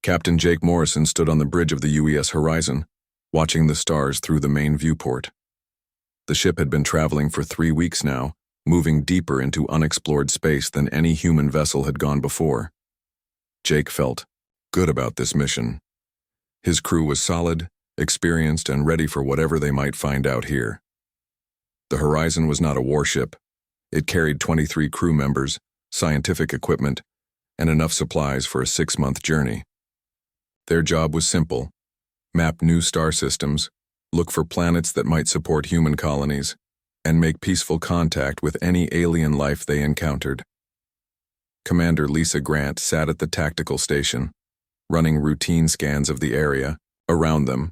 Captain Jake Morrison stood on the bridge of the UES Horizon, watching the stars through the main viewport. The ship had been traveling for 3 weeks now, moving deeper into unexplored space than any human vessel had gone before. Jake felt good about this mission. His crew was solid, experienced, and ready for whatever they might find out here. The Horizon was not a warship. It carried 23 crew members, scientific equipment, and enough supplies for a 6-month journey. Their job was simple: map new star systems, look for planets that might support human colonies, and make peaceful contact with any alien life they encountered. Commander Lisa Grant sat at the tactical station, running routine scans of the area around them.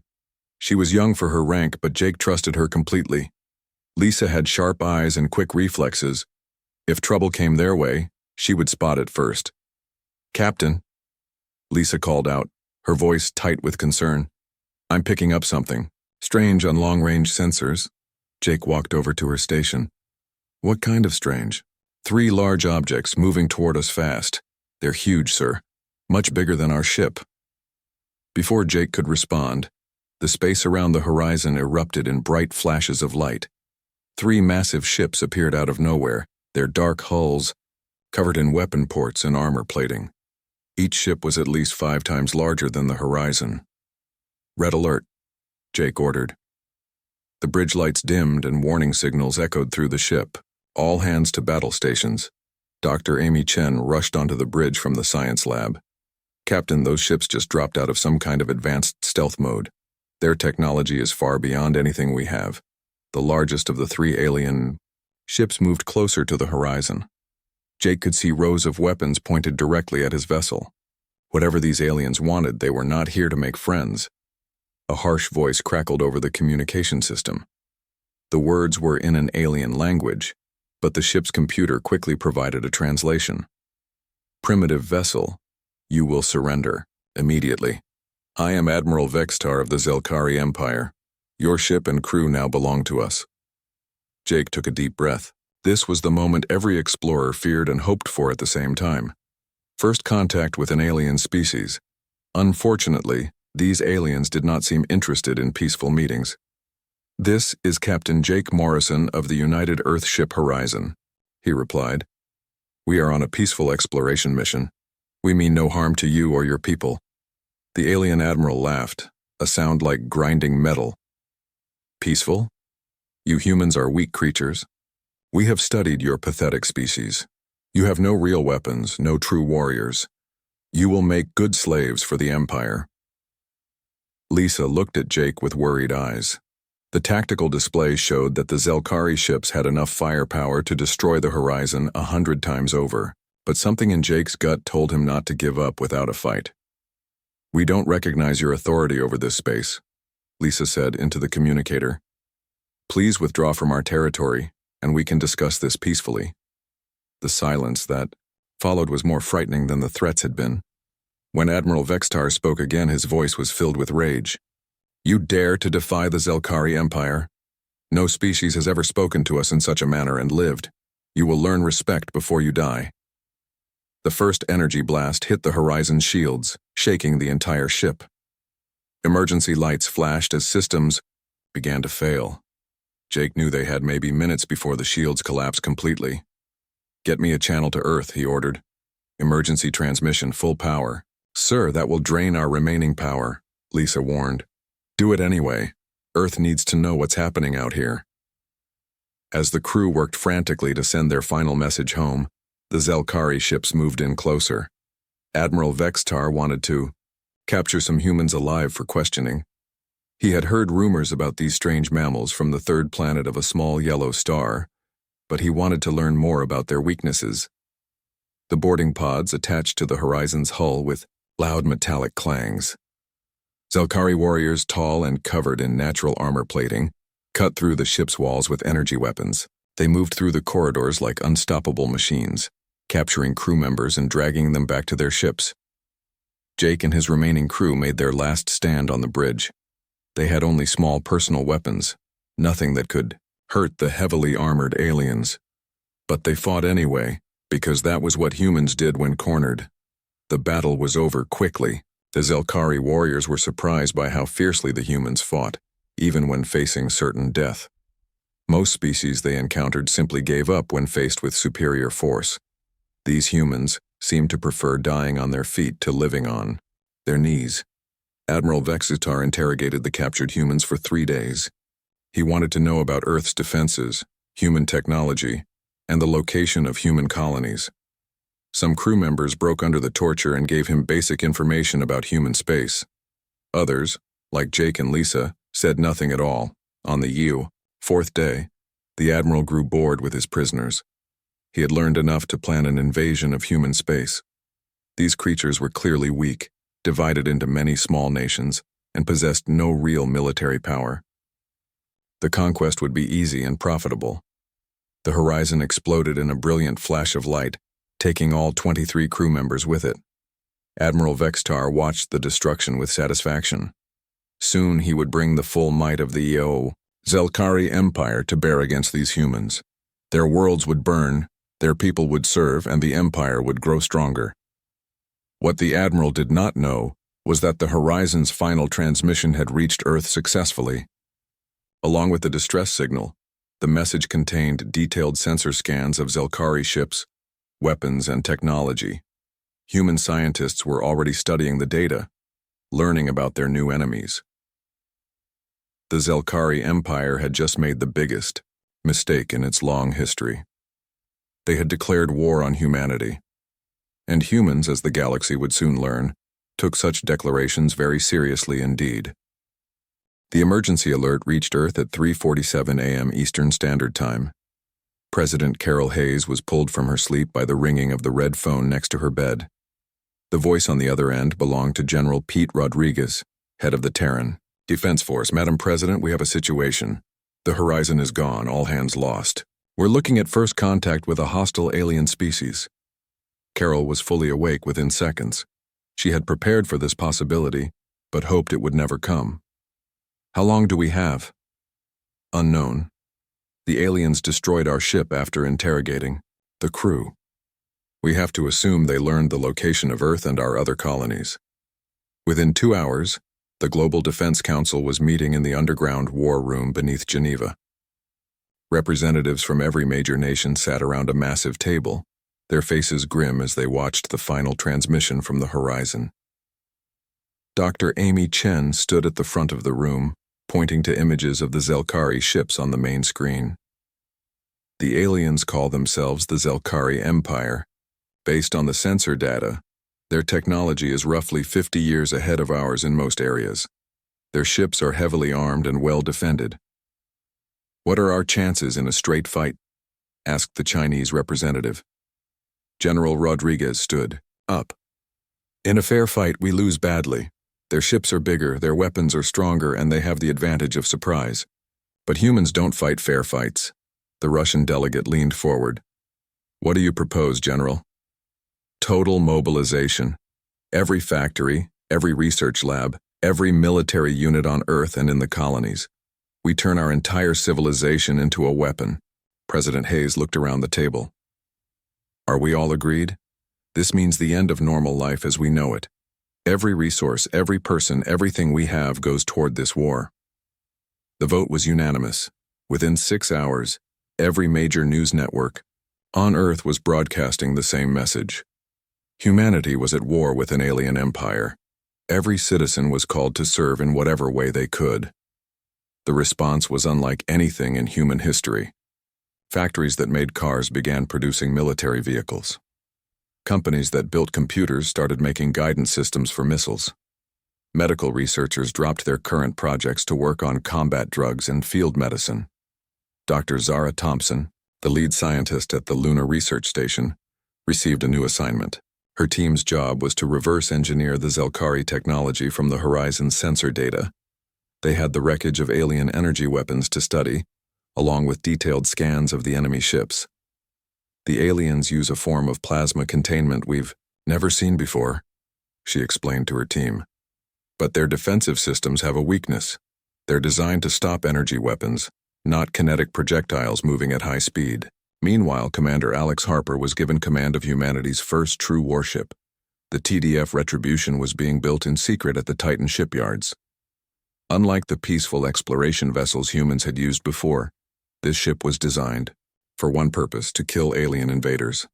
She was young for her rank, but Jake trusted her completely. Lisa had sharp eyes and quick reflexes. If trouble came their way, she would spot it first. "Captain," Lisa called out, her voice tight with concern. "I'm picking up something strange on long-range sensors." Jake walked over to her station. "What kind of strange?" "3 large objects moving toward us fast. They're huge, sir. Much bigger than our ship." Before Jake could respond, the space around the Horizon erupted in bright flashes of light. 3 massive ships appeared out of nowhere, their dark hulls covered in weapon ports and armor plating. Each ship was at least 5 times larger than the Horizon. "Red alert," Jake ordered. The bridge lights dimmed and warning signals echoed through the ship. "All hands to battle stations." Dr. Amy Chen rushed onto the bridge from the science lab. "Captain, those ships just dropped out of some kind of advanced stealth mode. Their technology is far beyond anything we have." The largest of the 3 alien ships moved closer to the Horizon. Jake could see rows of weapons pointed directly at his vessel. Whatever these aliens wanted, they were not here to make friends. A harsh voice crackled over the communication system. The words were in an alien language, but the ship's computer quickly provided a translation. "Primitive vessel, you will surrender immediately. I am Admiral Vextar of the Zelkari Empire. Your ship and crew now belong to us." Jake took a deep breath. This was the moment every explorer feared and hoped for at the same time. First contact with an alien species. Unfortunately, these aliens did not seem interested in peaceful meetings. "This is Captain Jake Morrison of the United Earthship Horizon," he replied. "We are on a peaceful exploration mission. We mean no harm to you or your people." The alien admiral laughed, a sound like grinding metal. "Peaceful? You humans are weak creatures. We have studied your pathetic species. You have no real weapons, no true warriors. You will make good slaves for the Empire." Lisa looked at Jake with worried eyes. The tactical display showed that the Zelkari ships had enough firepower to destroy the Horizon 100 times over, but something in Jake's gut told him not to give up without a fight. "We don't recognize your authority over this space," Lisa said into the communicator. "Please withdraw from our territory, and we can discuss this peacefully." The silence that followed was more frightening than the threats had been. When Admiral Vextar spoke again, his voice was filled with rage. "You dare to defy the Zelkari Empire? No species has ever spoken to us in such a manner and lived. You will learn respect before you die." The first energy blast hit the Horizon's shields, shaking the entire ship. Emergency lights flashed as systems began to fail. Jake knew they had maybe minutes before the shields collapsed completely. "Get me a channel to Earth," he ordered. "Emergency transmission, full power." "Sir, that will drain our remaining power," Lisa warned. "Do it anyway. Earth needs to know what's happening out here." As the crew worked frantically to send their final message home, the Zelkari ships moved in closer. Admiral Vextar wanted to capture some humans alive for questioning. He had heard rumors about these strange mammals from the 3rd planet of a small yellow star, but he wanted to learn more about their weaknesses. The boarding pods attached to the Horizon's hull with loud metallic clangs. Zelkari warriors, tall and covered in natural armor plating, cut through the ship's walls with energy weapons. They moved through the corridors like unstoppable machines, capturing crew members and dragging them back to their ships. Jake and his remaining crew made their last stand on the bridge. They had only small personal weapons, nothing that could hurt the heavily armored aliens. But they fought anyway, because that was what humans did when cornered. The battle was over quickly, The Zelkari warriors were surprised by how fiercely the humans fought, even when facing certain death. Most species they encountered simply gave up when faced with superior force. These humans seemed to prefer dying on their feet to living on their knees. Admiral Vexutar interrogated the captured humans for 3 days. He wanted to know about Earth's defenses, human technology, and the location of human colonies. Some crew members broke under the torture and gave him basic information about human space. Others, like Jake and Lisa, said nothing at all. On the 4th day, the Admiral grew bored with his prisoners. He had learned enough to plan an invasion of human space. These creatures were clearly weak, divided into many small nations, and possessed no real military power. The conquest would be easy and profitable. The horizon exploded in a brilliant flash of light, taking all 23 crew members with it. Admiral Vextar watched the destruction with satisfaction. Soon he would bring the full might of the Zelkari Empire to bear against these humans. Their worlds would burn, their people would serve, and the Empire would grow stronger. What the Admiral did not know was that the Horizon's final transmission had reached Earth successfully. Along with the distress signal, the message contained detailed sensor scans of Zelkari ships, weapons, and technology. Human scientists were already studying the data, learning about their new enemies. The Zelkari Empire had just made the biggest mistake in its long history. They had declared war on humanity. And humans, as the galaxy would soon learn, took such declarations very seriously indeed. The emergency alert reached Earth at 3:47 a.m. Eastern Standard Time. President Carol Hayes was pulled from her sleep by the ringing of the red phone next to her bed. The voice on the other end belonged to General Pete Rodriguez, head of the Terran Defense Force. Madam President, we have a situation. The horizon is gone, all hands lost. We're looking at first contact with a hostile alien species. Carol was fully awake within seconds. She had prepared for this possibility, but hoped it would never come. How long do we have? Unknown. The aliens destroyed our ship after interrogating the crew. We have to assume they learned the location of Earth and our other colonies. Within 2 hours, the Global Defense Council was meeting in the underground war room beneath Geneva. Representatives from every major nation sat around a massive table, their faces grim as they watched the final transmission from the horizon. Dr. Amy Chen stood at the front of the room, pointing to images of the Zelkari ships on the main screen. The aliens call themselves the Zelkari Empire. Based on the sensor data, their technology is roughly 50 years ahead of ours in most areas. Their ships are heavily armed and well defended. What are our chances in a straight fight? Asked the Chinese representative. General Rodriguez stood up. In a fair fight, we lose badly. Their ships are bigger, their weapons are stronger, and they have the advantage of surprise. But humans don't fight fair fights. The Russian delegate leaned forward. What do you propose, General? Total mobilization. Every factory, every research lab, every military unit on Earth and in the colonies. We turn our entire civilization into a weapon. President Hayes looked around the table. Are we all agreed? This means the end of normal life as we know it. Every resource, every person, everything we have goes toward this war. The vote was unanimous. Within 6 hours, every major news network on Earth was broadcasting the same message. Humanity was at war with an alien empire. Every citizen was called to serve in whatever way they could. The response was unlike anything in human history. Factories that made cars began producing military vehicles. Companies that built computers started making guidance systems for missiles. Medical researchers dropped their current projects to work on combat drugs and field medicine. Dr. Zara Thompson, the lead scientist at the Lunar Research Station, received a new assignment. Her team's job was to reverse engineer the Zelkari technology from the Horizon sensor data. They had the wreckage of alien energy weapons to study, along with detailed scans of the enemy ships. The aliens use a form of plasma containment we've never seen before, she explained to her team. But their defensive systems have a weakness. They're designed to stop energy weapons, not kinetic projectiles moving at high speed. Meanwhile, Commander Alex Harper was given command of humanity's first true warship, The TDF Retribution was being built in secret at the Titan shipyards. Unlike the peaceful exploration vessels humans had used before, this ship was designed, for one purpose, to kill alien invaders.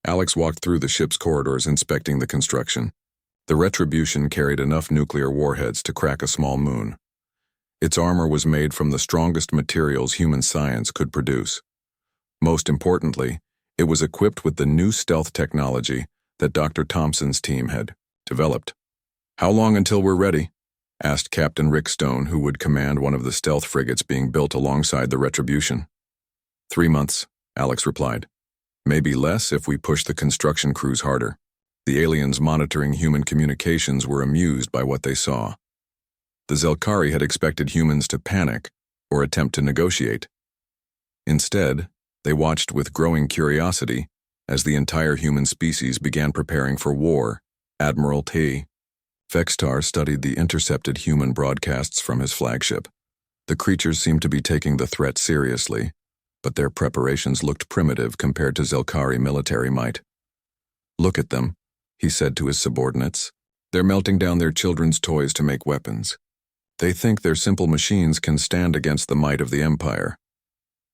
Alex walked through the ship's corridors inspecting the construction. The Retribution carried enough nuclear warheads to crack a small moon. Its armor was made from the strongest materials human science could produce. Most importantly, it was equipped with the new stealth technology that Dr. Thompson's team had developed. "How long until we're ready?" asked Captain Rick Stone, who would command one of the stealth frigates being built alongside the Retribution. 3 months, Alex replied. Maybe less if we push the construction crews harder. The aliens monitoring human communications were amused by what they saw. The Zelkari had expected humans to panic or attempt to negotiate. Instead, they watched with growing curiosity as the entire human species began preparing for war. Admiral T. Vextar studied the intercepted human broadcasts from his flagship. The creatures seemed to be taking the threat seriously, but their preparations looked primitive compared to Zelkari military might. "Look at them," he said to his subordinates. "They're melting down their children's toys to make weapons. They think their simple machines can stand against the might of the Empire."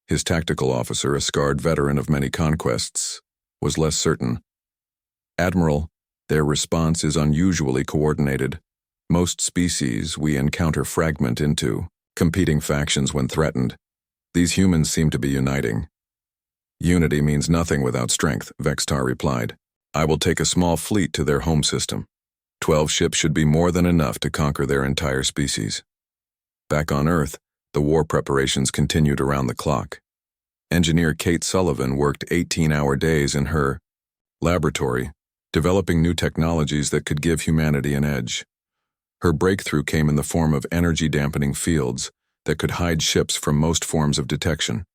His tactical officer, a scarred veteran of many conquests, was less certain. "Admiral, their response is unusually coordinated. Most species we encounter fragment into competing factions when threatened. These humans seem to be uniting." "Unity means nothing without strength," Vextar replied. "I will take a small fleet to their home system. 12 ships should be more than enough to conquer their entire species." Back on Earth, the war preparations continued around the clock. Engineer Kate Sullivan worked 18-hour days in her laboratory, developing new technologies that could give humanity an edge. Her breakthrough came in the form of energy-dampening fields that could hide ships from most forms of detection.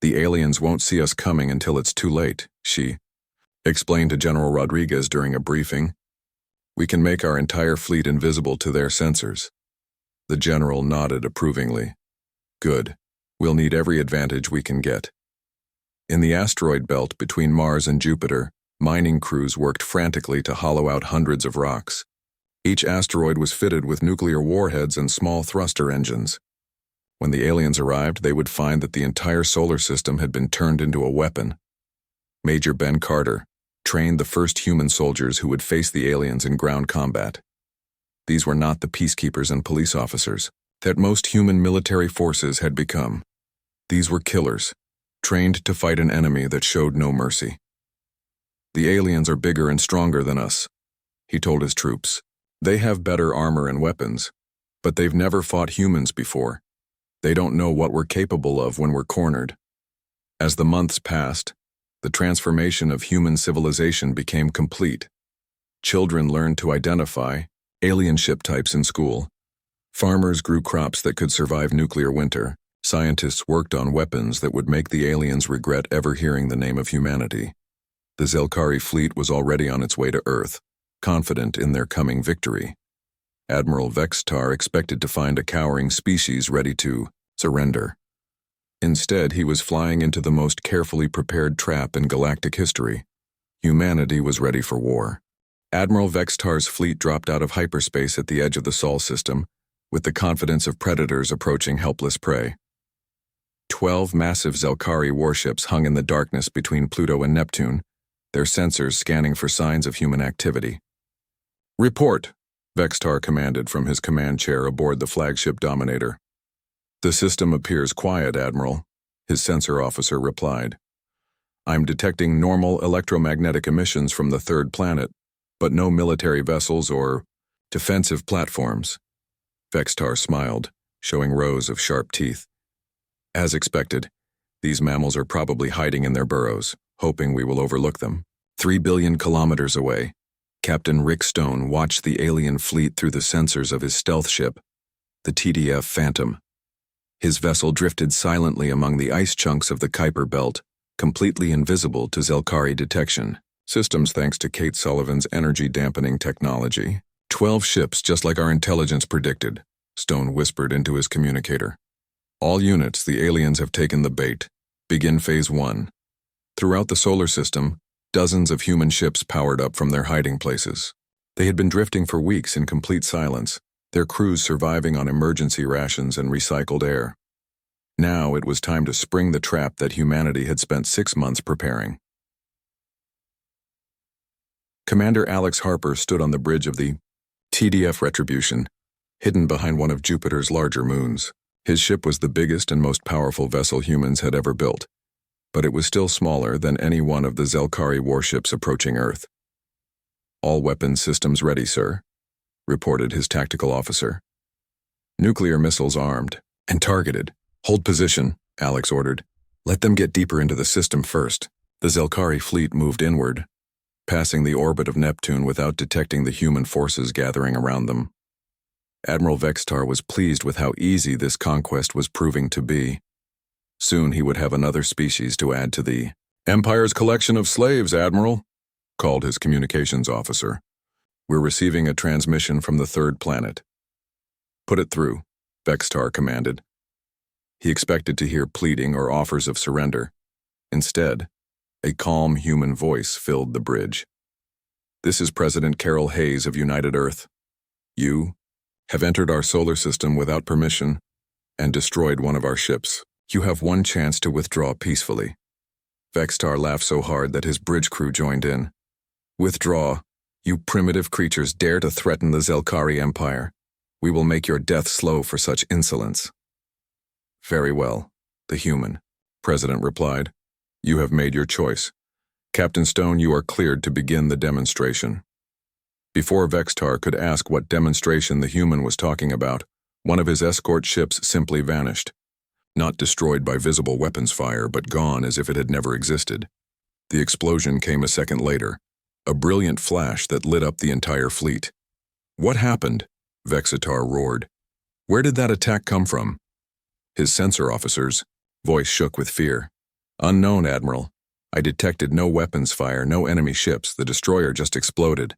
"The aliens won't see us coming until it's too late," she explained to General Rodriguez during a briefing. "We can make our entire fleet invisible to their sensors." The general nodded approvingly. "Good. We'll need every advantage we can get." In the asteroid belt between Mars and Jupiter, mining crews worked frantically to hollow out hundreds of rocks. Each asteroid was fitted with nuclear warheads and small thruster engines. When the aliens arrived, they would find that the entire solar system had been turned into a weapon. Major Ben Carter trained the first human soldiers who would face the aliens in ground combat. These were not the peacekeepers and police officers that most human military forces had become. These were killers, trained to fight an enemy that showed no mercy. "The aliens are bigger and stronger than us," he told his troops. "They have better armor and weapons, but they've never fought humans before. They don't know what we're capable of when we're cornered." As the months passed, the transformation of human civilization became complete. Children learned to identify alien ship types in school. Farmers grew crops that could survive nuclear winter. Scientists worked on weapons that would make the aliens regret ever hearing the name of humanity. The Zelkari fleet was already on its way to Earth, confident in their coming victory. Admiral Vextar expected to find a cowering species ready to surrender. Instead, he was flying into the most carefully prepared trap in galactic history. Humanity was ready for war. Admiral Vextar's fleet dropped out of hyperspace at the edge of the Sol system, with the confidence of predators approaching helpless prey. 12 massive Zelkari warships hung in the darkness between Pluto and Neptune, their sensors scanning for signs of human activity. "Report," Vextar commanded from his command chair aboard the flagship Dominator. "The system appears quiet, Admiral," his sensor officer replied. "I'm detecting normal electromagnetic emissions from the third planet, but no military vessels or defensive platforms." Vextar smiled, showing rows of sharp teeth. "As expected, these mammals are probably hiding in their burrows, hoping we will overlook them." 3 billion kilometers away, Captain Rick Stone watched the alien fleet through the sensors of his stealth ship, the TDF Phantom. His vessel drifted silently among the ice chunks of the Kuiper Belt, completely invisible to Zelkari detection. Systems thanks to Kate Sullivan's energy-dampening technology. 12 ships, just like our intelligence predicted, Stone whispered into his communicator. "All units, the aliens have taken the bait. Begin Phase 1. Throughout the solar system, Dozens of human ships powered up from their hiding places. They had been drifting for weeks in complete silence, their crews surviving on emergency rations and recycled air. Now it was time to spring the trap that humanity had spent 6 months preparing. Commander Alex Harper stood on the bridge of the TDF Retribution, hidden behind one of Jupiter's larger moons. His ship was the biggest and most powerful vessel humans had ever built, but it was still smaller than any one of the Zelkari warships approaching Earth. "All weapons systems ready, sir," reported his tactical officer. "Nuclear missiles armed and targeted. Hold position," Alex ordered. "Let them get deeper into the system first." The Zelkari fleet moved inward, passing the orbit of Neptune without detecting the human forces gathering around them. Admiral Vextar was pleased with how easy this conquest was proving to be. Soon he would have another species to add to the Empire's collection of slaves, Admiral, called his communications officer. "We're receiving a transmission from the third planet." "Put it through," Vextar commanded. He expected to hear pleading or offers of surrender. Instead, a calm human voice filled the bridge. "This is President Carol Hayes of United Earth. You have entered our solar system without permission and destroyed one of our ships. You have one chance to withdraw peacefully." Vextar laughed so hard that his bridge crew joined in. "Withdraw. You primitive creatures dare to threaten the Zelkari Empire. We will make your death slow for such insolence." "Very well, the human," President replied. "You have made your choice. Captain Stone, you are cleared to begin the demonstration." Before Vextar could ask what demonstration the human was talking about, one of his escort ships simply vanished. Not destroyed by visible weapons fire, but gone as if it had never existed. The explosion came a second later, a brilliant flash that lit up the entire fleet. "What happened?" Vexitar roared. "Where did that attack come from?" His sensor officer's voice shook with fear. "Unknown, Admiral. I detected no weapons fire, no enemy ships. The destroyer just exploded."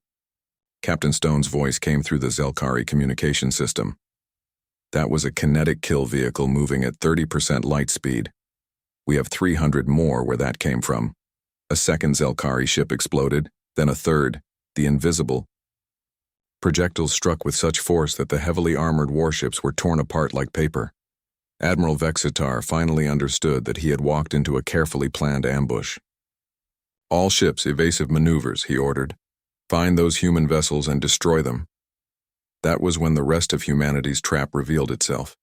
Captain Stone's voice came through the Zelkari communication system. "That was a kinetic kill vehicle moving at 30% light speed. We have 300 more where that came from. A second Zelkari ship exploded, then a third, the Invisible. Projectiles struck with such force that the heavily armored warships were torn apart like paper." Admiral Vexitar finally understood that he had walked into a carefully planned ambush. "All ships, evasive maneuvers," he ordered. "Find those human vessels and destroy them." That was when the rest of humanity's trap revealed itself.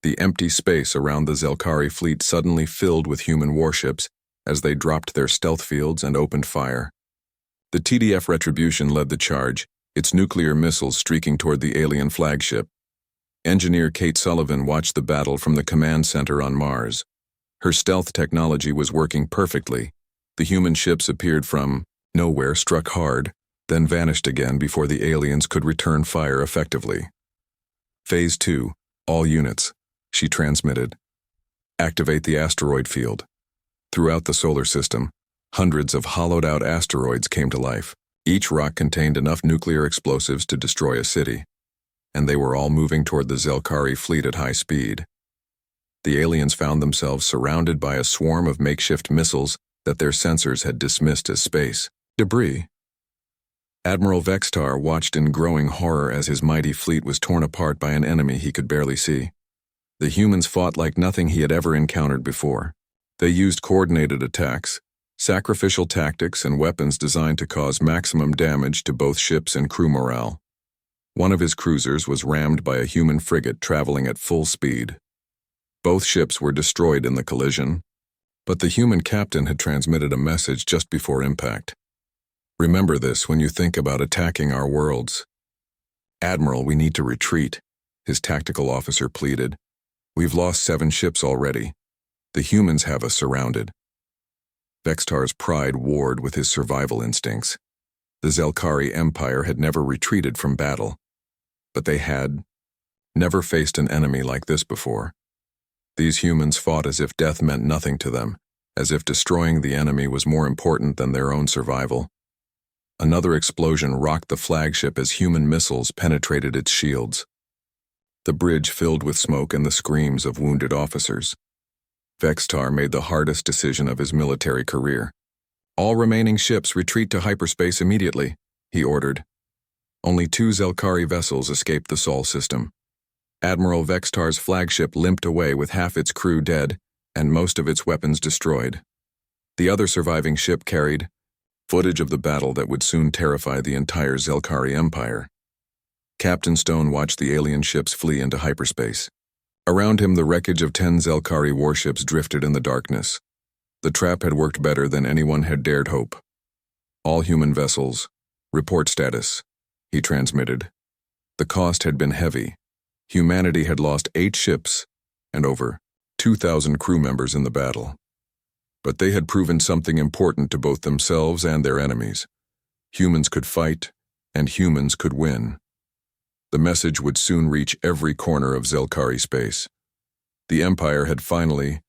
The empty space around the Zelkari fleet suddenly filled with human warships as they dropped their stealth fields and opened fire. The TDF Retribution led the charge, its nuclear missiles streaking toward the alien flagship. Engineer Kate Sullivan watched the battle from the command center on Mars. Her stealth technology was working perfectly. The human ships appeared from nowhere, struck hard, then vanished again before the aliens could return fire effectively. "Phase 2, all units," she transmitted. "Activate the asteroid field." Throughout the solar system, hundreds of hollowed-out asteroids came to life. Each rock contained enough nuclear explosives to destroy a city, and they were all moving toward the Zelkari fleet at high speed. The aliens found themselves surrounded by a swarm of makeshift missiles that their sensors had dismissed as space debris. Admiral Vextar watched in growing horror as his mighty fleet was torn apart by an enemy he could barely see. The humans fought like nothing he had ever encountered before. They used coordinated attacks, sacrificial tactics, and weapons designed to cause maximum damage to both ships and crew morale. One of his cruisers was rammed by a human frigate traveling at full speed. Both ships were destroyed in the collision, but the human captain had transmitted a message just before impact. "Remember this when you think about attacking our worlds." "Admiral, we need to retreat," his tactical officer pleaded. "We've lost 7 ships already. The humans have us surrounded." Vextar's pride warred with his survival instincts. The Zelkari Empire had never retreated from battle, but they had never faced an enemy like this before. These humans fought as if death meant nothing to them, as if destroying the enemy was more important than their own survival. Another explosion rocked the flagship as human missiles penetrated its shields. The bridge filled with smoke and the screams of wounded officers. Vextar made the hardest decision of his military career. All remaining ships retreat to hyperspace immediately, he ordered. Only 2 Zelkari vessels escaped the Saul system. Admiral Vextar's flagship limped away with half its crew dead and most of its weapons destroyed. The other surviving ship carried footage of the battle that would soon terrify the entire Zelkari Empire. Captain Stone watched the alien ships flee into hyperspace. Around him, the wreckage of 10 Zelkari warships drifted in the darkness. The trap had worked better than anyone had dared hope. All human vessels, report status, he transmitted. The cost had been heavy. Humanity had lost 8 ships and over 2,000 crew members in the battle. But they had proven something important to both themselves and their enemies. Humans could fight, and humans could win. The message would soon reach every corner of Zelkari space. The Empire had finally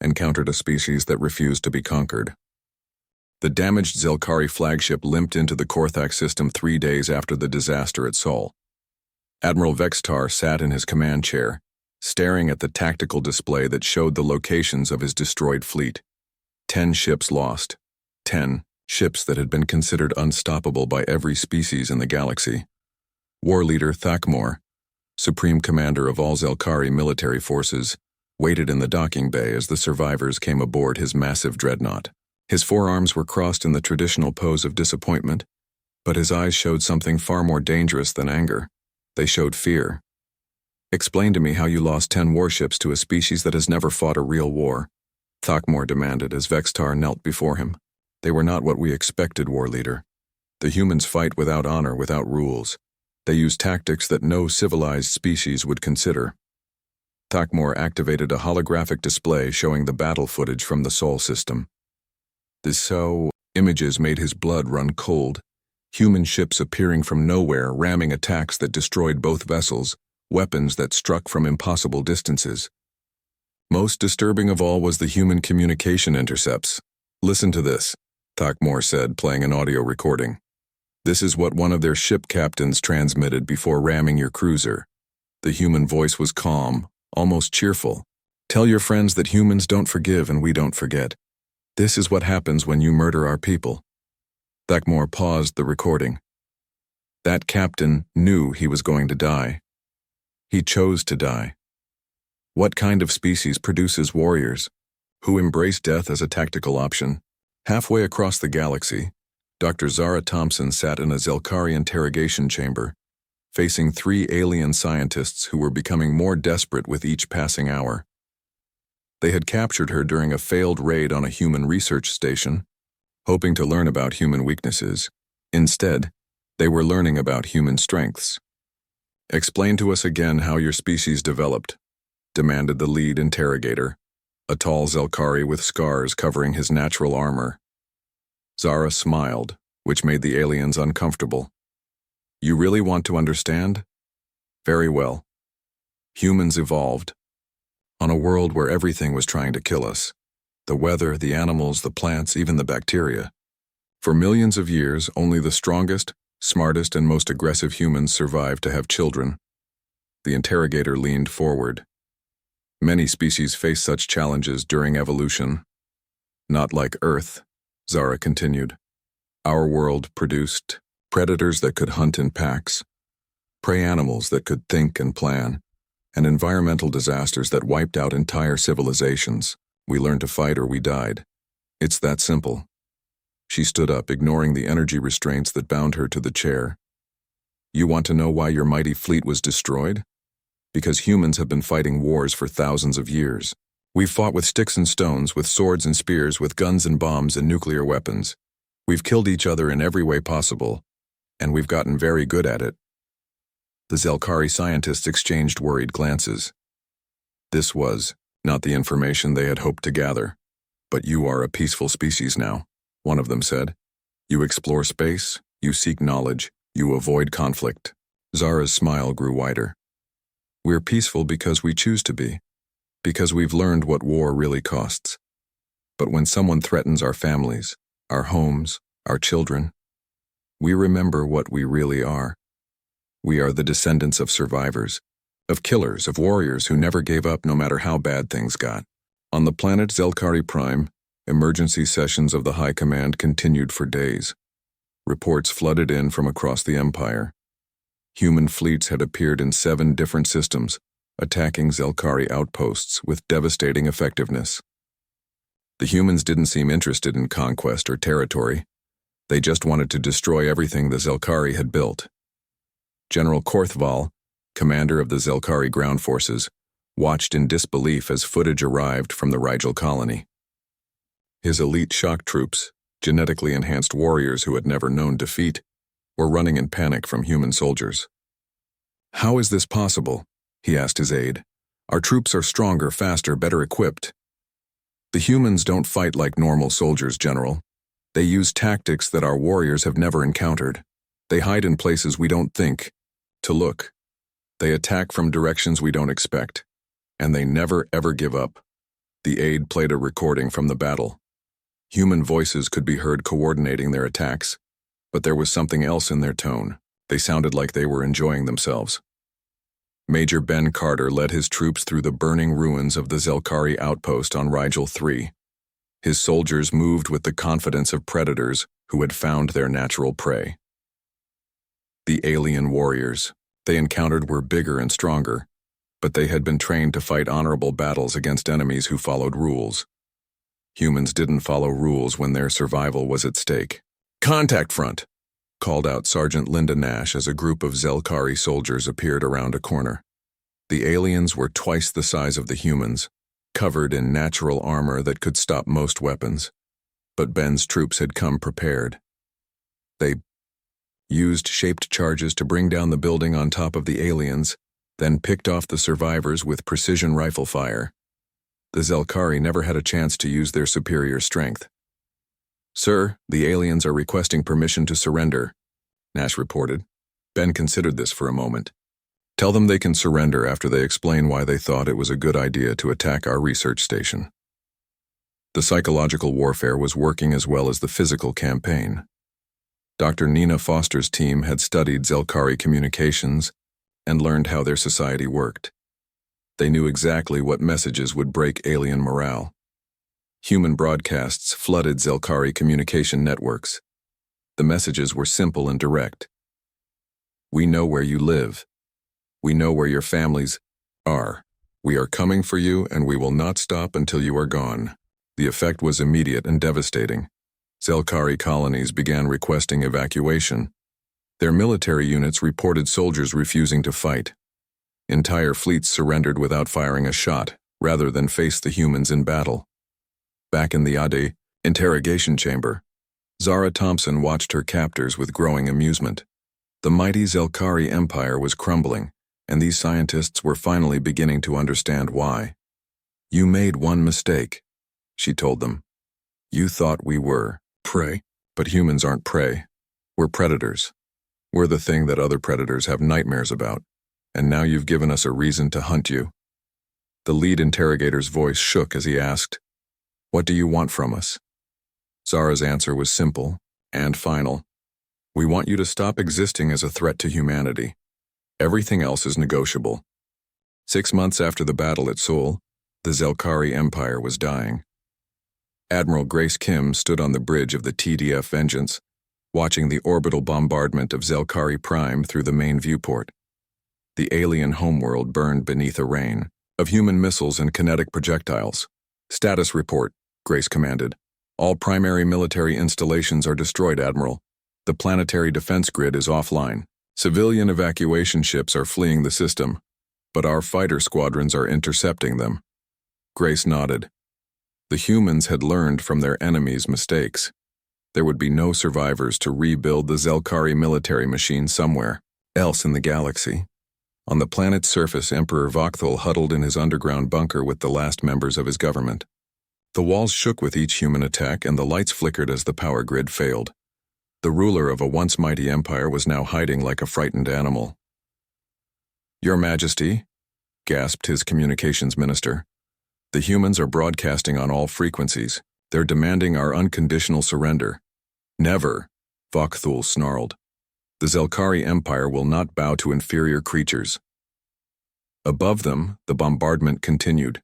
encountered a species that refused to be conquered. The damaged Zelkari flagship limped into the Korthak system 3 days after the disaster at Saul. Admiral Vextar sat in his command chair, staring at the tactical display that showed the locations of his destroyed fleet. 10 ships lost. 10 ships that had been considered unstoppable by every species in the galaxy. War leader Thakmor, supreme commander of all Zelkari military forces, waited in the docking bay as the survivors came aboard his massive dreadnought. His forearms were crossed in the traditional pose of disappointment, but his eyes showed something far more dangerous than anger. They showed fear. "Explain to me how you lost 10 warships to a species that has never fought a real war," Thakmor demanded as Vextar knelt before him. "They were not what we expected, war leader. The humans fight without honor, without rules. They use tactics that no civilized species would consider." Thakmor activated a holographic display showing the battle footage from the Saul system. The images made his blood run cold. Human ships appearing from nowhere, ramming attacks that destroyed both vessels, weapons that struck from impossible distances. Most disturbing of all was the human communication intercepts. "Listen to this," Thakmor said, playing an audio recording. "This is what one of their ship captains transmitted before ramming your cruiser." The human voice was calm, almost cheerful. "Tell your friends that humans don't forgive and we don't forget. This is what happens when you murder our people." Thakmor paused the recording. That captain knew he was going to die. He chose to die. What kind of species produces warriors who embrace death as a tactical option? Halfway across the galaxy, Dr. Zara Thompson sat in a Zelkari interrogation chamber, facing 3 alien scientists who were becoming more desperate with each passing hour. They had captured her during a failed raid on a human research station, hoping to learn about human weaknesses. Instead, they were learning about human strengths. "Explain to us again how your species developed," demanded the lead interrogator, a tall Zelkari with scars covering his natural armor. Zara smiled, which made the aliens uncomfortable. "You really want to understand? Very well. Humans evolved on a world where everything was trying to kill us. The weather, the animals, the plants, even the bacteria. For millions of years, only the strongest, smartest, and most aggressive humans survived to have children." The interrogator leaned forward. "Many species face such challenges during evolution. Not like Earth," Zara continued. "Our world produced predators that could hunt in packs, prey animals that could think and plan, and environmental disasters that wiped out entire civilizations. We learned to fight or we died. It's that simple." She stood up, ignoring the energy restraints that bound her to the chair. "You want to know why your mighty fleet was destroyed? Because humans have been fighting wars for thousands of years. We've fought with sticks and stones, with swords and spears, with guns and bombs and nuclear weapons. We've killed each other in every way possible, and we've gotten very good at it." The Zelkari scientists exchanged worried glances. This was not the information they had hoped to gather. "But you are a peaceful species now," one of them said. "You explore space, you seek knowledge, you avoid conflict." Zara's smile grew wider. "We're peaceful because we choose to be, because we've learned what war really costs. But when someone threatens our families, our homes, our children, we remember what we really are. We are the descendants of survivors, of killers, of warriors who never gave up no matter how bad things got. On the planet Zelkari Prime, Emergency sessions of the High Command continued for days. Reports flooded in from across the Empire. Human fleets had appeared in 7 different systems, attacking Zelkari outposts with devastating effectiveness. The humans didn't seem interested in conquest or territory. They just wanted to destroy everything the Zelkari had built. General Korthval, commander of the Zelkari ground forces, watched in disbelief as footage arrived from the Rigel colony. His elite shock troops, genetically enhanced warriors who had never known defeat, were running in panic from human soldiers. "How is this possible?" he asked his aide. "Our troops are stronger, faster, better equipped." "The humans don't fight like normal soldiers, General. They use tactics that our warriors have never encountered. They hide in places we don't think to look. They attack from directions we don't expect. And they never ever give up." The aide played a recording from the battle. Human voices could be heard coordinating their attacks, but there was something else in their tone. They sounded like they were enjoying themselves. Major Ben Carter led his troops through the burning ruins of the Zelkari outpost on Rigel 3. His soldiers moved with the confidence of predators who had found their natural prey. The alien warriors they encountered were bigger and stronger, but they had been trained to fight honorable battles against enemies who followed rules. Humans didn't follow rules when their survival was at stake. "Contact front!" called out Sergeant Linda Nash as a group of Zelkari soldiers appeared around a corner. The aliens were twice the size of the humans, covered in natural armor that could stop most weapons. But Ben's troops had come prepared. They used shaped charges to bring down the building on top of the aliens, then picked off the survivors with precision rifle fire. The Zelkari never had a chance to use their superior strength. "Sir, the aliens are requesting permission to surrender," Nash reported. Ben considered this for a moment. "Tell them they can surrender after they explain why they thought it was a good idea to attack our research station." The psychological warfare was working as well as the physical campaign. Dr. Nina Foster's team had studied Zelkari communications and learned how their society worked. They knew exactly what messages would break alien morale. Human broadcasts flooded Zelkari communication networks. The messages were simple and direct. "We know where you live. We know where your families are. We are coming for you, and we will not stop until you are gone." The effect was immediate and devastating. Zelkari colonies began requesting evacuation. Their military units reported soldiers refusing to fight. Entire fleets surrendered without firing a shot, rather than face the humans in battle. Back in the Ade interrogation chamber, Zara Thompson watched her captors with growing amusement. The mighty Zelkari Empire was crumbling, and these scientists were finally beginning to understand why. "You made one mistake," she told them. "You thought we were prey, but humans aren't prey. We're predators. We're the thing that other predators have nightmares about, and now you've given us a reason to hunt you." The lead interrogator's voice shook as he asked, "What do you want from us?" Zara's answer was simple and final. "We want you to stop existing as a threat to humanity. Everything else is negotiable." 6 months after the battle at Saul, the Zelkari Empire was dying. Admiral Grace Kim stood on the bridge of the TDF Vengeance, watching the orbital bombardment of Zelkari Prime through the main viewport. The alien homeworld burned beneath a rain of human missiles and kinetic projectiles. "Status report," Grace commanded. "All primary military installations are destroyed, Admiral. The planetary defense grid is offline. Civilian evacuation ships are fleeing the system, but our fighter squadrons are intercepting them." Grace nodded. The humans had learned from their enemies' mistakes. There would be no survivors to rebuild the Zelkari military machine somewhere else in the galaxy. On the planet's surface, Emperor Vokthul huddled in his underground bunker with the last members of his government. The walls shook with each human attack, and the lights flickered as the power grid failed. The ruler of a once mighty empire was now hiding like a frightened animal. "Your Majesty," gasped his communications minister, "the humans are broadcasting on all frequencies. They're demanding our unconditional surrender." "Never," Vokthul snarled. "The Zelkari Empire will not bow to inferior creatures." Above them, the bombardment continued.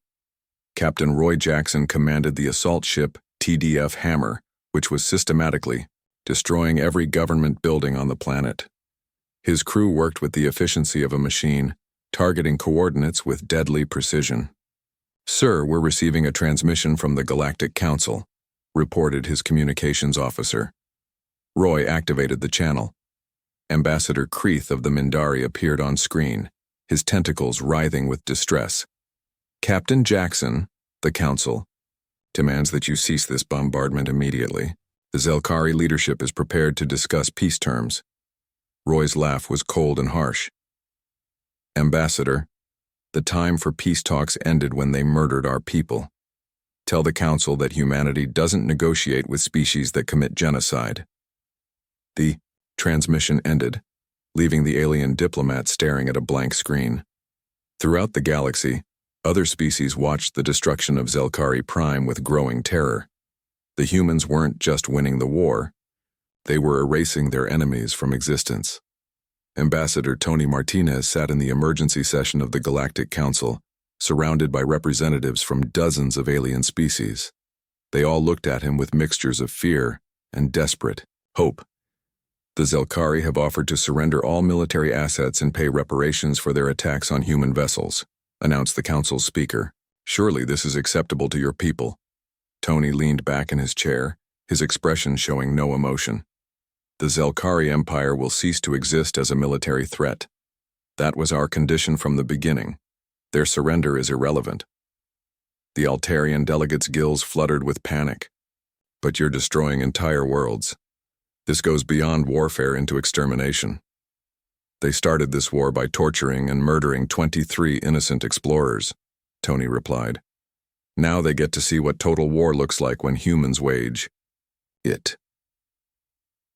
Captain Roy Jackson commanded the assault ship TDF hammer, which was systematically destroying every government building on the planet. His crew worked with the efficiency of a machine, targeting coordinates with deadly precision. "Sir, we're receiving a transmission from the Galactic Council," reported his communications officer. Roy activated the channel. Ambassador Kreeth of the Mindari appeared on screen, his tentacles writhing with distress. "Captain Jackson, the Council, demands that you cease this bombardment immediately. The Zelkari leadership is prepared to discuss peace terms." Roy's laugh was cold and harsh. "Ambassador, the time for peace talks ended when they murdered our people. Tell the Council that humanity doesn't negotiate with species that commit genocide." The transmission ended, leaving the alien diplomat staring at a blank screen. Throughout the galaxy, other species watched the destruction of Zelkari Prime with growing terror. The humans weren't just winning the war, they were erasing their enemies from existence. Ambassador Tony Martinez sat in the emergency session of the Galactic Council, surrounded by representatives from dozens of alien species. They all looked at him with mixtures of fear and desperate hope. "The Zelkari have offered to surrender all military assets and pay reparations for their attacks on human vessels," announced the Council's speaker. "Surely this is acceptable to your people." Tony leaned back in his chair, his expression showing no emotion. "The Zelkari Empire will cease to exist as a military threat. That was our condition from the beginning. Their surrender is irrelevant." The Altarian delegates' gills fluttered with panic. "But you're destroying entire worlds. This goes beyond warfare into extermination." "They started this war by torturing and murdering 23 innocent explorers," Tony replied. "Now they get to see what total war looks like when humans wage it."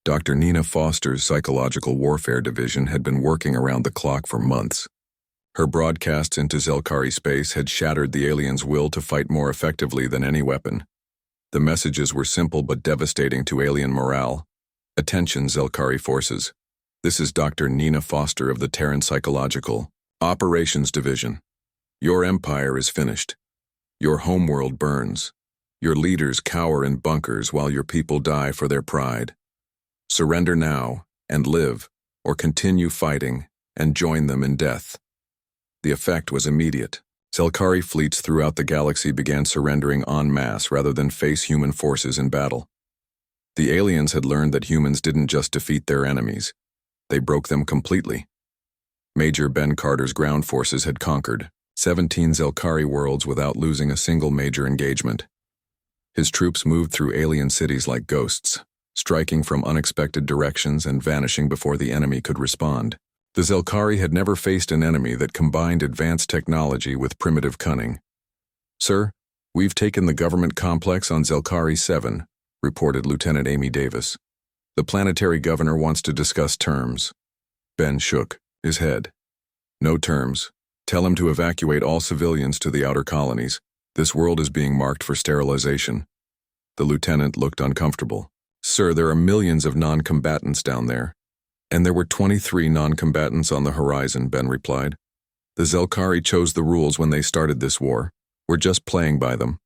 Dr. Nina Foster's Psychological Warfare Division had been working around the clock for months. Her broadcasts into Zelkari space had shattered the aliens' will to fight more effectively than any weapon. The messages were simple but devastating to alien morale. "Attention, Zelkari forces. This is Dr. Nina Foster of the Terran Psychological Operations Division. Your empire is finished. Your homeworld burns. Your leaders cower in bunkers while your people die for their pride. Surrender now and live, or continue fighting and join them in death." The effect was immediate. Zelkari fleets throughout the galaxy began surrendering en masse rather than face human forces in battle. The aliens had learned that humans didn't just defeat their enemies, they broke them completely. Major Ben Carter's ground forces had conquered 17 Zelkari worlds without losing a single major engagement. His troops moved through alien cities like ghosts, striking from unexpected directions and vanishing before the enemy could respond. The Zelkari had never faced an enemy that combined advanced technology with primitive cunning. "Sir, we've taken the government complex on Zelkari 7, reported Lieutenant Amy Davis. "The planetary governor wants to discuss terms." Ben shook his head. "No terms. Tell him to evacuate all civilians to the outer colonies. This world is being marked for sterilization." The lieutenant looked uncomfortable. "Sir, there are millions of non-combatants down there." "And there were 23 non-combatants on the horizon," Ben replied. "The Zelkari chose the rules when they started this war. We're just playing by them."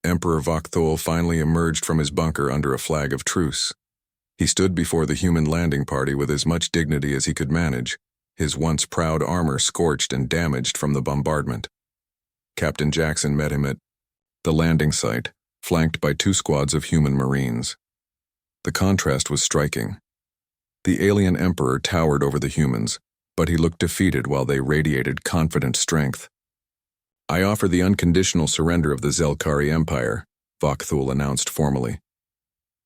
Emperor Vakthul finally emerged from his bunker under a flag of truce. He stood before the human landing party with as much dignity as he could manage, his once proud armor scorched and damaged from the bombardment. Captain Jackson met him at the landing site, flanked by 2 squads of human marines. The contrast was striking. The alien emperor towered over the humans, but he looked defeated while they radiated confident strength. "I offer the unconditional surrender of the Zelkari Empire," Vakthul announced formally.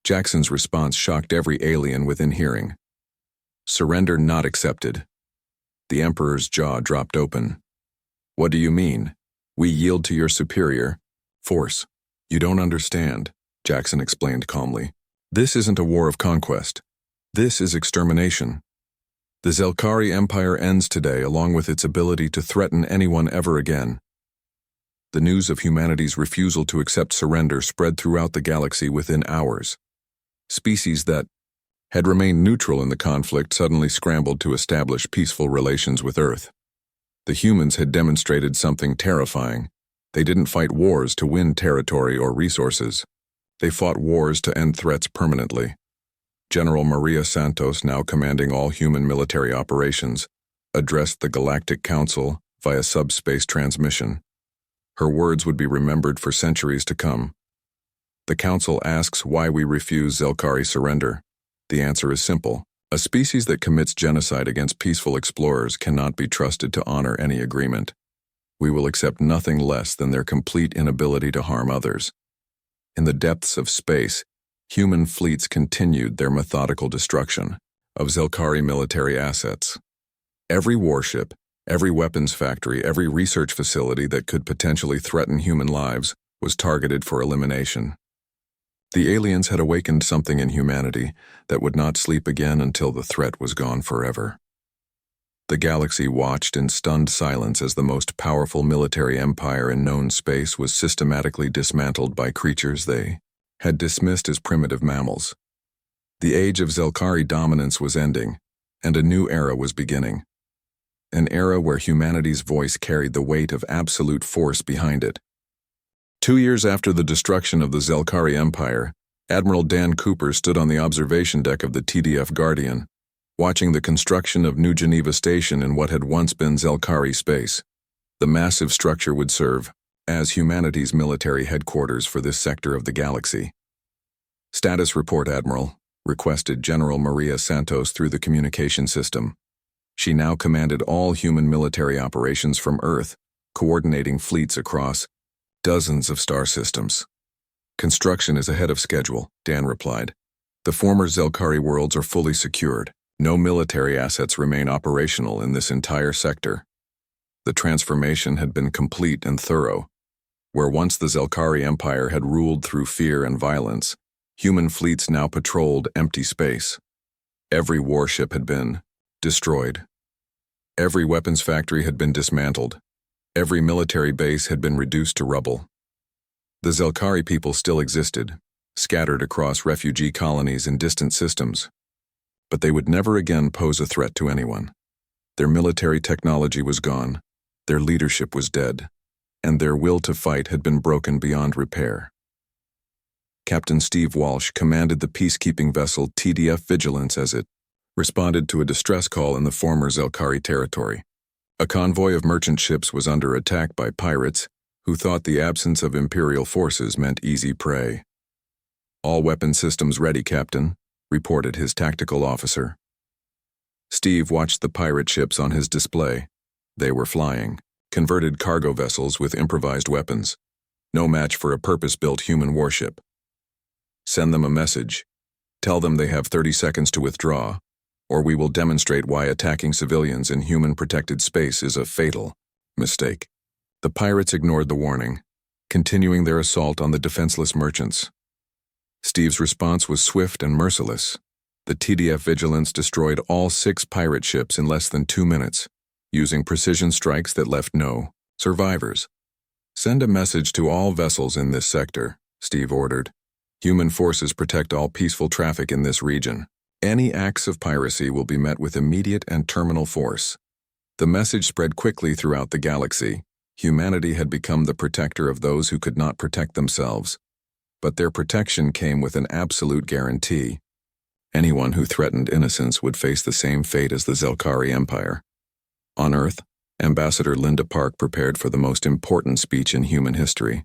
Jackson's response shocked every alien within hearing. "Surrender not accepted." The Emperor's jaw dropped open. "What do you mean? We yield to your superior force." "You don't understand," Jackson explained calmly. "This isn't a war of conquest. This is extermination. The Zelkari Empire ends today along with its ability to threaten anyone ever again." The news of humanity's refusal to accept surrender spread throughout the galaxy within hours. Species that had remained neutral in the conflict suddenly scrambled to establish peaceful relations with Earth. The humans had demonstrated something terrifying. They didn't fight wars to win territory or resources. They fought wars to end threats permanently. General Maria Santos, now commanding all human military operations, addressed the Galactic Council via subspace transmission. Her words would be remembered for centuries to come. The Council asks why we refuse Zelkari surrender. The answer is simple. A species that commits genocide against peaceful explorers cannot be trusted to honor any agreement. We will accept nothing less than their complete inability to harm others. In the depths of space, human fleets continued their methodical destruction of Zelkari military assets. Every warship, every weapons factory, every research facility that could potentially threaten human lives was targeted for elimination. The aliens had awakened something in humanity that would not sleep again until the threat was gone forever. The galaxy watched in stunned silence as the most powerful military empire in known space was systematically dismantled by creatures they had dismissed as primitive mammals. The age of Zelkari dominance was ending, and a new era was beginning. An era where humanity's voice carried the weight of absolute force behind it. 2 years after the destruction of the Zelkari Empire, Admiral Dan Cooper stood on the observation deck of the TDF Guardian, watching the construction of New Geneva Station in what had once been Zelkari space. The massive structure would serve as humanity's military headquarters for this sector of the galaxy. "Status report, Admiral," requested General Maria Santos through the communication system. She now commanded all human military operations from Earth, coordinating fleets across dozens of star systems. "Construction is ahead of schedule," Dan replied. "The former Zelkari worlds are fully secured. No military assets remain operational in this entire sector." The transformation had been complete and thorough. Where once the Zelkari Empire had ruled through fear and violence, human fleets now patrolled empty space. Every warship had been destroyed. Every weapons factory had been dismantled. Every military base had been reduced to rubble. The Zelkari people still existed, scattered across refugee colonies in distant systems. But they would never again pose a threat to anyone. Their military technology was gone, their leadership was dead, and their will to fight had been broken beyond repair. Captain Steve Walsh commanded the peacekeeping vessel TDF Vigilance as it responded to a distress call in the former Zelkari territory. A convoy of merchant ships was under attack by pirates who thought the absence of Imperial forces meant easy prey. "All weapon systems ready, Captain," reported his tactical officer. Steve watched the pirate ships on his display. They were flying, converted cargo vessels with improvised weapons. No match for a purpose-built human warship. "Send them a message. Tell them they have 30 seconds to withdraw, or we will demonstrate why attacking civilians in human-protected space is a fatal mistake." The pirates ignored the warning, continuing their assault on the defenseless merchants. Steve's response was swift and merciless. The TDF Vigilance destroyed all 6 pirate ships in less than 2 minutes, using precision strikes that left no survivors. "Send a message to all vessels in this sector," Steve ordered. "Human forces protect all peaceful traffic in this region. Any acts of piracy will be met with immediate and terminal force." The message spread quickly throughout the galaxy. Humanity had become the protector of those who could not protect themselves. But their protection came with an absolute guarantee. Anyone who threatened innocence would face the same fate as the Zelkari Empire. On Earth, Ambassador Linda Park prepared for the most important speech in human history.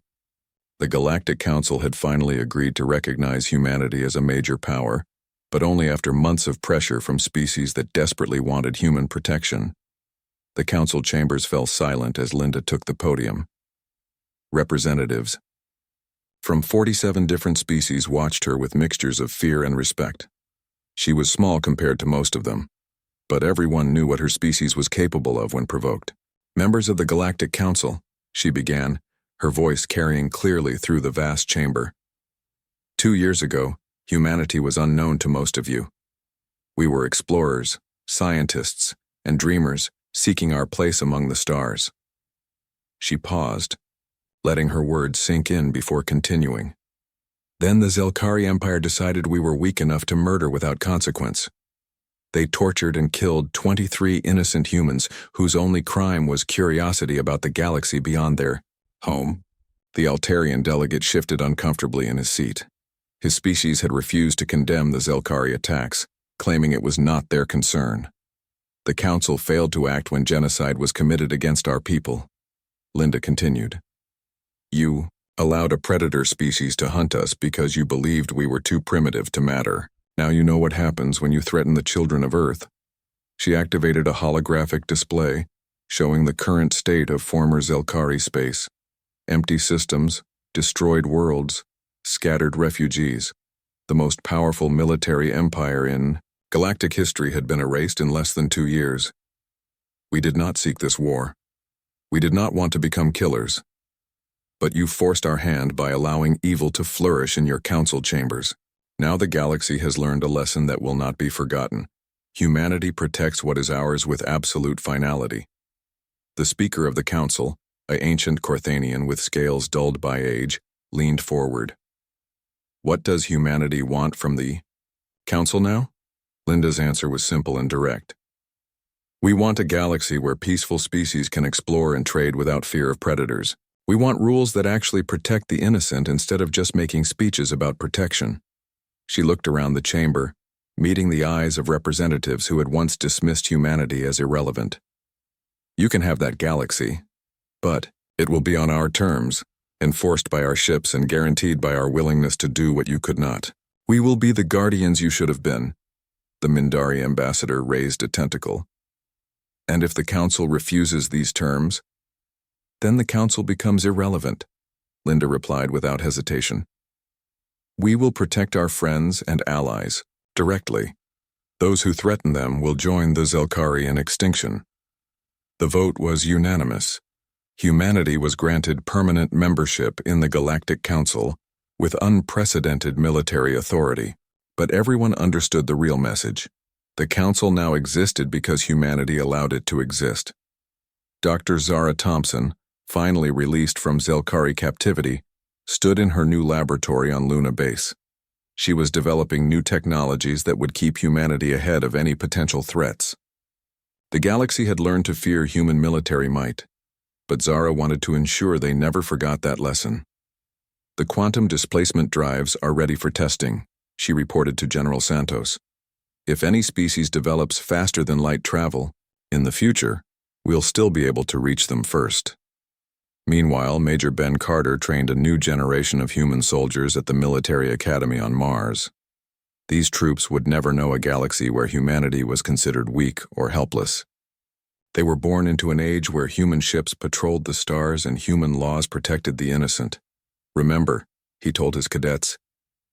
The Galactic Council had finally agreed to recognize humanity as a major power, but only after months of pressure from species that desperately wanted human protection. The council chambers fell silent as Linda took the podium. Representatives from 47 different species watched her with mixtures of fear and respect. She was small compared to most of them, but everyone knew what her species was capable of when provoked. "Members of the Galactic Council," she began, her voice carrying clearly through the vast chamber. 2 years ago, humanity was unknown to most of you. We were explorers, scientists, and dreamers seeking our place among the stars. She paused, letting her words sink in before continuing. "Then the Zelkari Empire decided we were weak enough to murder without consequence. They tortured and killed 23 innocent humans whose only crime was curiosity about the galaxy beyond their home." The Altarian delegate shifted uncomfortably in his seat. His species had refused to condemn the Zelkari attacks, claiming it was not their concern. The Council failed to act when genocide was committed against our people. Linda continued. You allowed a predator species to hunt us because you believed we were too primitive to matter. Now you know what happens when you threaten the children of Earth. She activated a holographic display, showing the current state of former Zelkari space. Empty systems, destroyed worlds, scattered refugees. The most powerful military empire in Galactic history had been erased in less than 2 years. We did not seek this war. We did not want to become killers. But you forced our hand by allowing evil to flourish in your council chambers. Now the galaxy has learned a lesson that will not be forgotten. Humanity protects what is ours with absolute finality. The Speaker of the Council, an ancient Corthanian with scales dulled by age, leaned forward. What does humanity want from the Council now? Linda's answer was simple and direct. We want a galaxy where peaceful species can explore and trade without fear of predators. We want rules that actually protect the innocent instead of just making speeches about protection. She looked around the chamber, meeting the eyes of representatives who had once dismissed humanity as irrelevant. You can have that galaxy, but it will be on our terms, enforced by our ships and guaranteed by our willingness to do what you could not. We will be the guardians you should have been. The Mindari ambassador raised a tentacle. And if the Council refuses these terms, then the Council becomes irrelevant, Linda replied without hesitation. We will protect our friends and allies, directly. Those who threaten them will join the Zelkari in extinction. The vote was unanimous. Humanity was granted permanent membership in the Galactic Council with unprecedented military authority. But everyone understood the real message. The Council now existed because humanity allowed it to exist. Dr. Zara Thompson, finally released from Zelkari captivity, stood in her new laboratory on Luna Base. She was developing new technologies that would keep humanity ahead of any potential threats. The galaxy had learned to fear human military might, but Zara wanted to ensure they never forgot that lesson. The quantum displacement drives are ready for testing, she reported to General Santos. If any species develops faster than light travel, in the future, we'll still be able to reach them first. Meanwhile, Major Ben Carter trained a new generation of human soldiers at the military academy on Mars. These troops would never know a galaxy where humanity was considered weak or helpless. They were born into an age where human ships patrolled the stars and human laws protected the innocent. Remember, he told his cadets,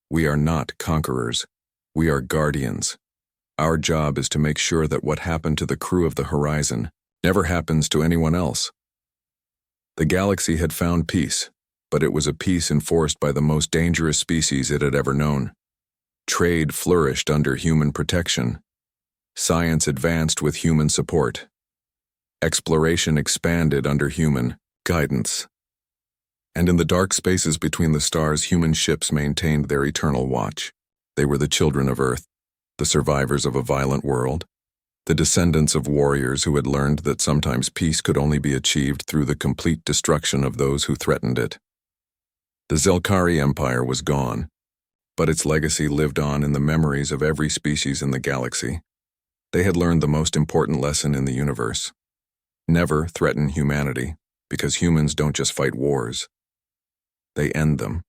we are not conquerors. We are guardians. Our job is to make sure that what happened to the crew of the Horizon never happens to anyone else. The galaxy had found peace, but it was a peace enforced by the most dangerous species it had ever known. Trade flourished under human protection. Science advanced with human support. Exploration expanded under human guidance. And in the dark spaces between the stars, human ships maintained their eternal watch. They were the children of Earth, the survivors of a violent world, the descendants of warriors who had learned that sometimes peace could only be achieved through the complete destruction of those who threatened it. The Zelkari Empire was gone, but its legacy lived on in the memories of every species in the galaxy. They had learned the most important lesson in the universe. Never threaten humanity, because humans don't just fight wars. They end them.